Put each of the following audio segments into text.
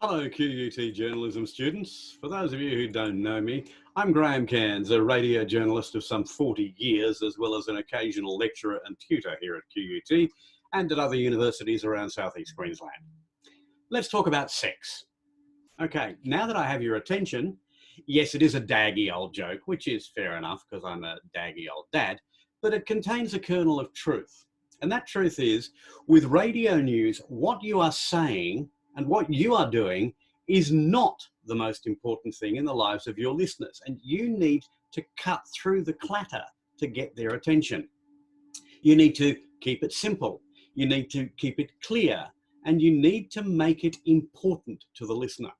Hello QUT journalism students. For those of you who don't know me, I'm Graham Cairns, a radio journalist of some 40 years, as well as an occasional lecturer and tutor here at QUT and at other universities around southeast Queensland. Let's talk about sex. Okay, now that I have your attention, yes, it is a daggy old joke, which is fair enough because I'm a daggy old dad, but it contains a kernel of truth. And that truth is, with radio news, what you are saying and what you are doing is not the most important thing in the lives of your listeners. And you need to cut through the clatter to get their attention. You need to keep it simple. You need to keep it clear. And you need to make it important to the listener.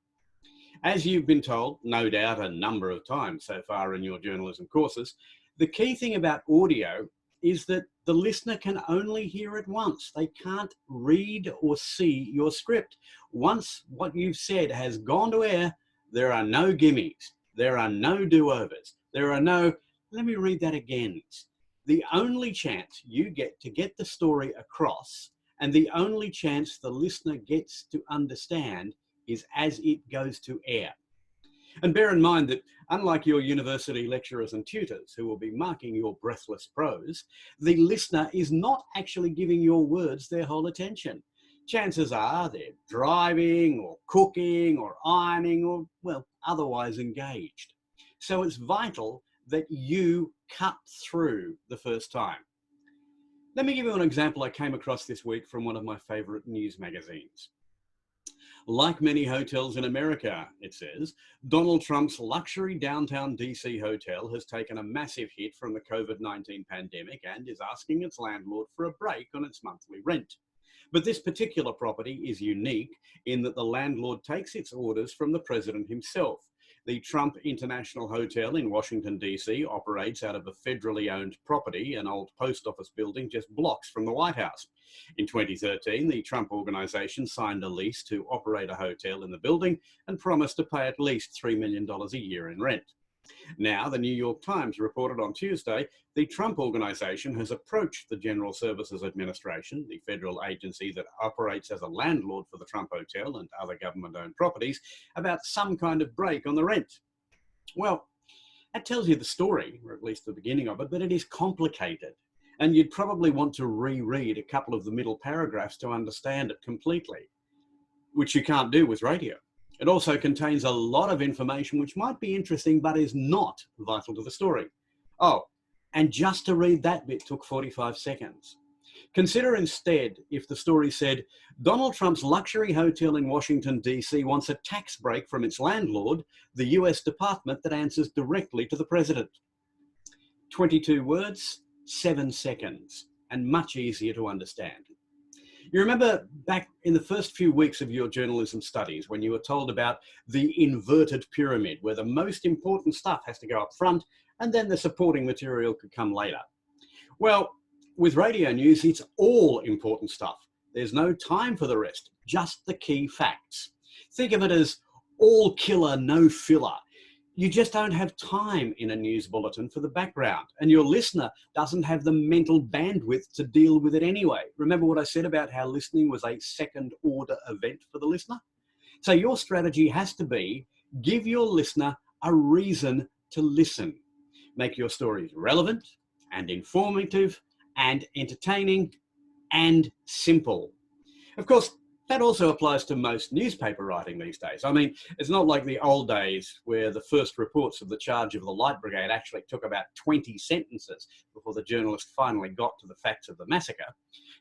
As you've been told, no doubt, a number of times so far in your journalism courses, the key thing about audio is that the listener can only hear it once. They can't read or see your script. Once what you've said has gone to air, there are no gimmies. There are no do-overs. There are no, let me read that again. The only chance you get to get the story across, and the only chance the listener gets to understand, is as it goes to air. And bear in mind that unlike your university lecturers and tutors who will be marking your breathless prose, the listener is not actually giving your words their whole attention. Chances are they're driving or cooking or ironing or, well, otherwise engaged. So it's vital that you cut through the first time. Let me give you an example I came across this week from one of my favorite news magazines. Like many hotels in America, it says, Donald Trump's luxury downtown DC hotel has taken a massive hit from the COVID-19 pandemic and is asking its landlord for a break on its monthly rent. But this particular property is unique in that the landlord takes its orders from the president himself. The Trump International Hotel in Washington, D.C. operates out of a federally owned property, an old post office building just blocks from the White House. In 2013, the Trump organization signed a lease to operate a hotel in the building and promised to pay at least $3 million a year in rent. Now, the New York Times reported on Tuesday, the Trump organization has approached the General Services Administration, the federal agency that operates as a landlord for the Trump Hotel and other government-owned properties, about some kind of break on the rent. Well, that tells you the story, or at least the beginning of it, but it is complicated. And you'd probably want to reread a couple of the middle paragraphs to understand it completely, which you can't do with radio. It also contains a lot of information which might be interesting, but is not vital to the story. Oh, and just to read that bit took 45 seconds. Consider instead if the story said, Donald Trump's luxury hotel in Washington, D.C. wants a tax break from its landlord, the US department that answers directly to the president. 22 words, 7 seconds, and much easier to understand. You remember back in the first few weeks of your journalism studies when you were told about the inverted pyramid, where the most important stuff has to go up front and then the supporting material could come later. Well, with radio news, it's all important stuff. There's no time for the rest, just the key facts. Think of it as all killer, no filler. You just don't have time in a news bulletin for the background, and your listener doesn't have the mental bandwidth to deal with it anyway. Remember what I said about how listening was a second order event for the listener? So your strategy has to be, give your listener a reason to listen. Make your stories relevant and informative and entertaining and simple. Of course, that also applies to most newspaper writing these days. I mean, it's not like the old days where the first reports of the charge of the Light Brigade actually took about 20 sentences before the journalist finally got to the facts of the massacre.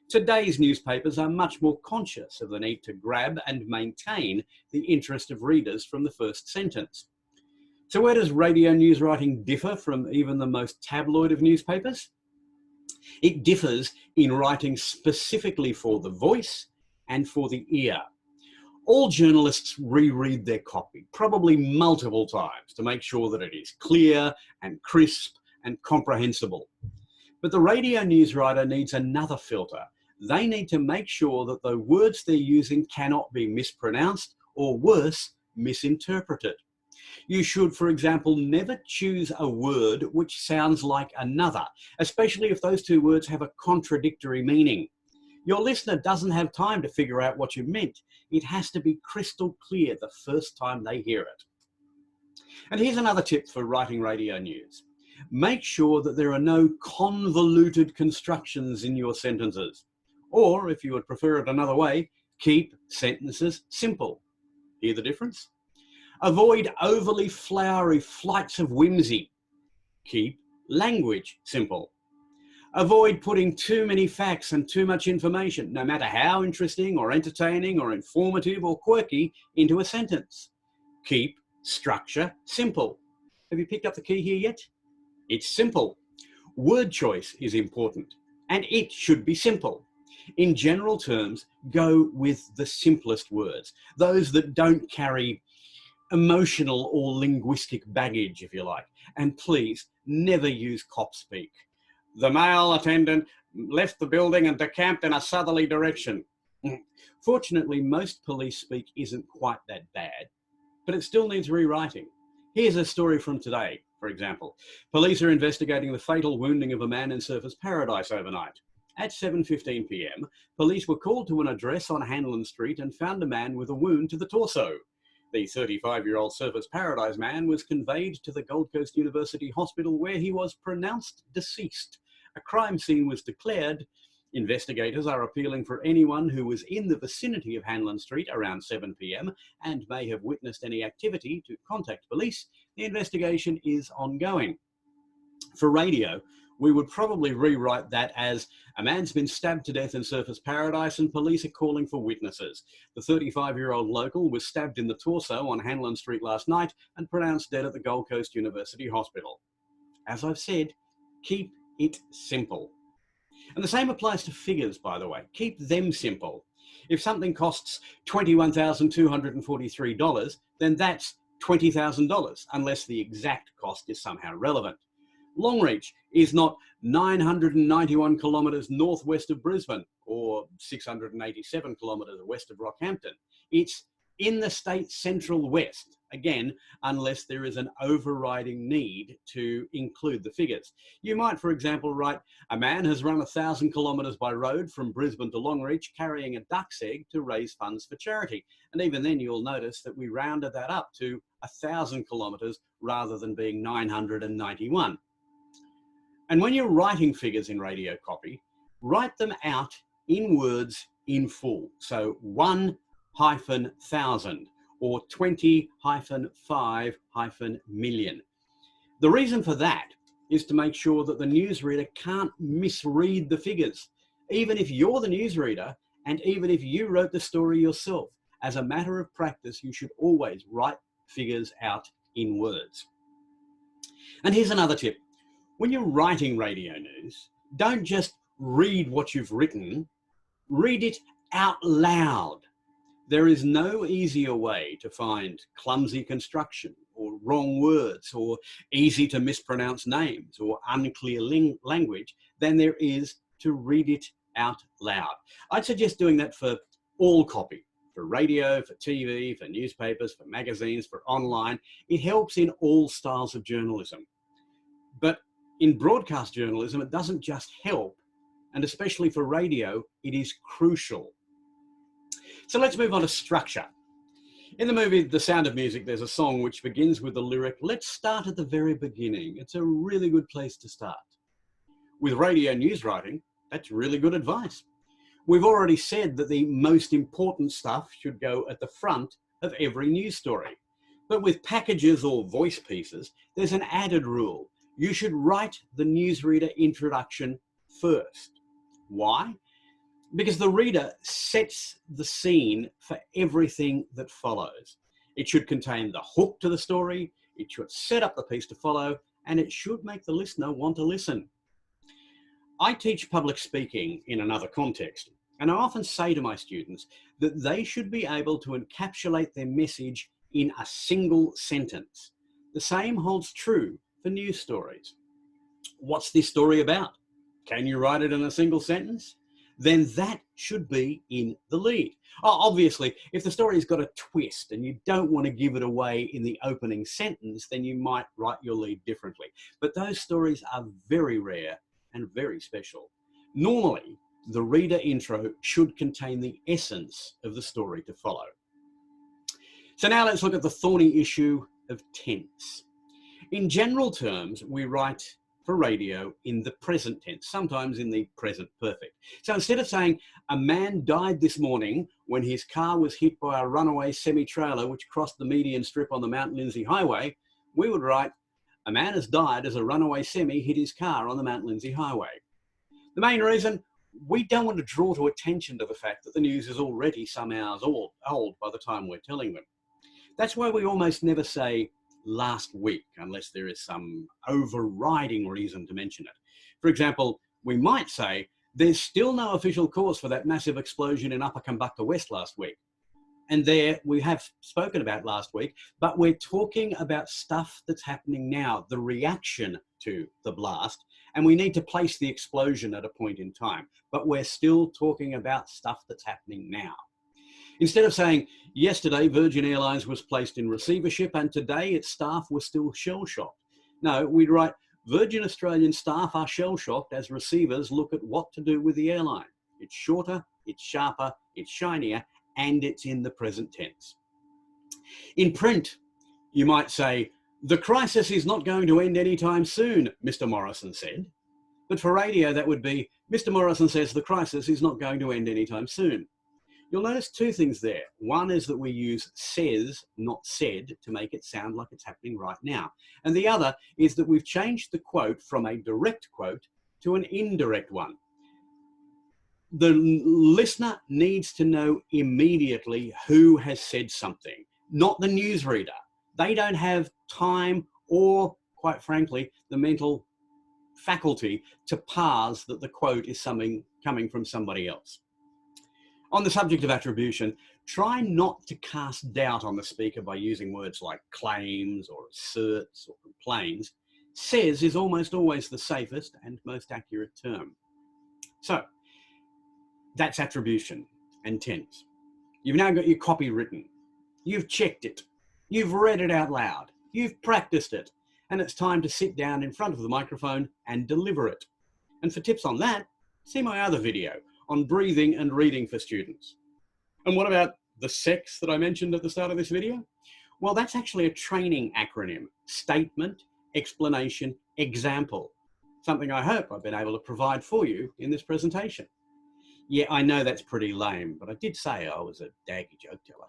Today's newspapers are much more conscious of the need to grab and maintain the interest of readers from the first sentence. So where does radio news writing differ from even the most tabloid of newspapers? It differs in writing specifically for the voice and for the ear. All journalists reread their copy, probably multiple times, to make sure that it is clear and crisp and comprehensible. But the radio news writer needs another filter. They need to make sure that the words they're using cannot be mispronounced or worse, misinterpreted. You should, for example, never choose a word which sounds like another, especially if those two words have a contradictory meaning. Your listener doesn't have time to figure out what you meant. It has to be crystal clear the first time they hear it. And here's another tip for writing radio news. Make sure that there are no convoluted constructions in your sentences. Or, if you would prefer it another way, keep sentences simple. Hear the difference? Avoid overly flowery flights of whimsy. Keep language simple. Avoid putting too many facts and too much information, no matter how interesting or entertaining or informative or quirky, into a sentence. Keep structure simple. Have you picked up the key here yet? It's simple. Word choice is important, and it should be simple. In general terms, go with the simplest words, those that don't carry emotional or linguistic baggage, if you like. And please, never use cop speak. The male attendant left the building and decamped in a southerly direction. Fortunately, most police speak isn't quite that bad, but it still needs rewriting. Here's a story from today, for example. Police are investigating the fatal wounding of a man in Surfers Paradise overnight. At 7:15 p.m, police were called to an address on Hanlon Street and found a man with a wound to the torso. The 35-year-old Surfers Paradise man was conveyed to the Gold Coast University Hospital, where he was pronounced deceased. A crime scene was declared. Investigators are appealing for anyone who was in the vicinity of Hanlon Street around 7 p.m. and may have witnessed any activity to contact police. The investigation is ongoing. For radio, we would probably rewrite that as, a man's been stabbed to death in Surfers Paradise and police are calling for witnesses. The 35-year-old local was stabbed in the torso on Hanlon Street last night and pronounced dead at the Gold Coast University Hospital. As I've said, keep it simple. And the same applies to figures, by the way. Keep them simple. If something costs $21,243, then that's $20,000, unless the exact cost is somehow relevant. Longreach is not 991 kilometres northwest of Brisbane or 687 kilometres west of Rockhampton. It's in the state's central west, again, unless there is an overriding need to include the figures. You might, for example, write, a man has run 1,000 kilometres by road from Brisbane to Longreach carrying a duck's egg to raise funds for charity. And even then you'll notice that we rounded that up to 1,000 kilometres rather than being 991. And when you're writing figures in radio copy, write them out in words in full. So 1-1000 or 20-5-million. The reason for that is to make sure that the newsreader can't misread the figures. Even if you're the newsreader and even if you wrote the story yourself, as a matter of practice, you should always write figures out in words. And here's another tip. When you're writing radio news, don't just read what you've written, read it out loud. There is no easier way to find clumsy construction or wrong words or easy to mispronounce names or unclear language than there is to read it out loud. I'd suggest doing that for all copy, for radio, for TV, for newspapers, for magazines, for online. It helps in all styles of journalism. But in broadcast journalism, it doesn't just help, and especially for radio, it is crucial. So let's move on to structure. In the movie The Sound of Music, there's a song which begins with the lyric, "Let's start at the very beginning." It's a really good place to start. With radio news writing, that's really good advice. We've already said that the most important stuff should go at the front of every news story. But with packages or voice pieces, there's an added rule. You should write the newsreader introduction first. Why? Because the reader sets the scene for everything that follows. It should contain the hook to the story, it should set up the piece to follow, and it should make the listener want to listen. I teach public speaking in another context, and I often say to my students that they should be able to encapsulate their message in a single sentence. The same holds true for news stories. What's this story about? Can you write it in a single sentence? Then that should be in the lead. Obviously, if the story's got a twist and you don't want to give it away in the opening sentence, then you might write your lead differently. But those stories are very rare and very special. Normally, the reader intro should contain the essence of the story to follow. So now let's look at the thorny issue of tense. In general terms, we write for radio in the present tense, sometimes in the present perfect. So instead of saying, a man died this morning when his car was hit by a runaway semi-trailer which crossed the median strip on the Mount Lindesay Highway, we would write, a man has died as a runaway semi hit his car on the Mount Lindesay Highway. The main reason, we don't want to draw to attention to the fact that the news is already some hours old by the time we're telling them. That's why we almost never say last week, unless there is some overriding reason to mention it. For example, we might say, there's still no official cause for that massive explosion in Upper Kambukta West last week. And there we have spoken about last week, but we're talking about stuff that's happening now, the reaction to the blast, and we need to place the explosion at a point in time, but we're still talking about stuff that's happening now. Instead of saying, yesterday Virgin Airlines was placed in receivership and today its staff were still shell-shocked. No, we'd write, Virgin Australian staff are shell-shocked as receivers look at what to do with the airline. It's shorter, it's sharper, it's shinier, and it's in the present tense. In print, you might say, the crisis is not going to end anytime soon, Mr. Morrison said. But for radio, that would be, Mr. Morrison says the crisis is not going to end anytime soon. You'll notice two things there. One is that we use says, not said, to make it sound like it's happening right now. And the other is that we've changed the quote from a direct quote to an indirect one. The listener needs to know immediately who has said something, not the newsreader. They don't have time or, quite frankly, the mental faculty to parse that the quote is something coming from somebody else. On the subject of attribution, try not to cast doubt on the speaker by using words like claims or asserts or complains. Says is almost always the safest and most accurate term. So that's attribution and tense. You've now got your copy written. You've checked it. You've read it out loud. You've practiced it. And it's time to sit down in front of the microphone and deliver it. And for tips on that, see my other video on breathing and reading for students. And what about the SEX that I mentioned at the start of this video? Well, that's actually a training acronym. Statement, explanation, example. Something I hope I've been able to provide for you in this presentation. Yeah, I know that's pretty lame, but I did say I was a daggy joke teller.